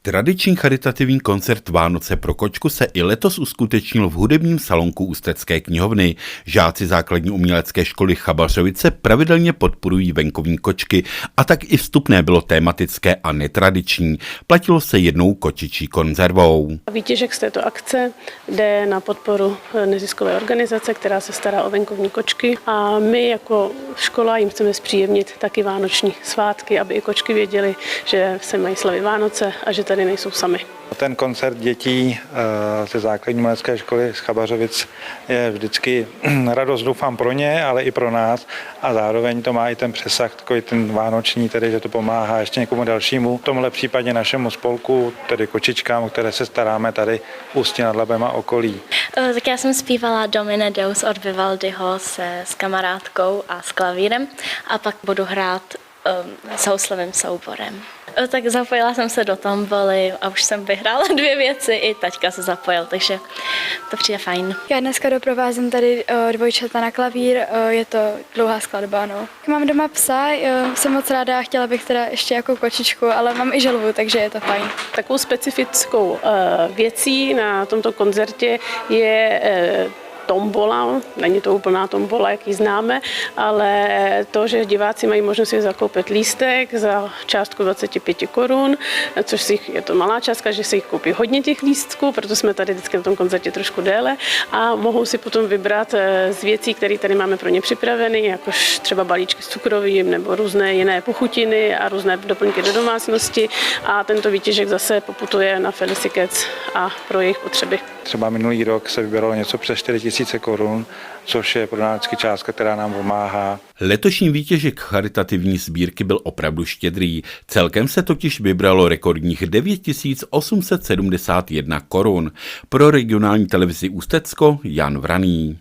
Tradiční charitativní koncert Vánoce pro kočku se i letos uskutečnil v hudebním salonku Ústecké knihovny. Žáci základní umělecké školy Chabařovice pravidelně podporují venkovní kočky a tak i vstupné bylo tematické a netradiční. Platilo se jednou kočičí konzervou. Výtěžek z této akce jde na podporu neziskové organizace, která se stará o venkovní kočky, a my jako škola jim chceme zpříjemnit taky vánoční svátky, aby i kočky věděly, že se mají slavit Vánoce a že tady nejsou sami. Ten koncert dětí ze základní umělecké školy z Chabařovic je vždycky radost, doufám, pro ně, ale i pro nás, a zároveň to má i ten přesah, takový ten vánoční, tedy že to pomáhá ještě někomu dalšímu. V tomhle případě našemu spolku, tedy kočičkám, o které se staráme tady v Ústí nad Labem a okolí. Tak já jsem zpívala Domine Deus od Vivaldiho s kamarádkou a s klavírem, a pak budu hrát s houslovým souborem. Tak zapojila jsem se do tomboly a už jsem vyhrála 2 věci, i taťka se zapojil, takže to přijde fajn. Já dneska doprovázím tady dvojčata na klavír, je to dlouhá skladba. No. Mám doma psa, jsem moc ráda, chtěla bych teda ještě jako kočičku, ale mám i želvu, takže je to fajn. Takovou specifickou věcí na tomto koncertě je tombola, není to úplná tombola, jak ji známe, ale to, že diváci mají možnost si zakoupit lístek za částku 25 korun, což je to malá částka, že si jich koupí hodně těch lístků, proto jsme tady vždycky na tom koncertě trošku déle, a mohou si potom vybrat z věcí, které tady máme pro ně připraveny, jakož třeba balíčky s cukrovým nebo různé jiné pochutiny a různé doplňky do domácnosti, a tento výtěžek zase poputuje na Felicikec a pro jejich potřeby. Třeba minulý rok se vybíralo něco přes 4 000 korun, což je pro nás vždycky částka, která nám pomáhá. Letošní výtěžek charitativní sbírky byl opravdu štědrý. Celkem se totiž vybralo rekordních 9 871 korun. Pro regionální televizi Ústecko Jan Vraný.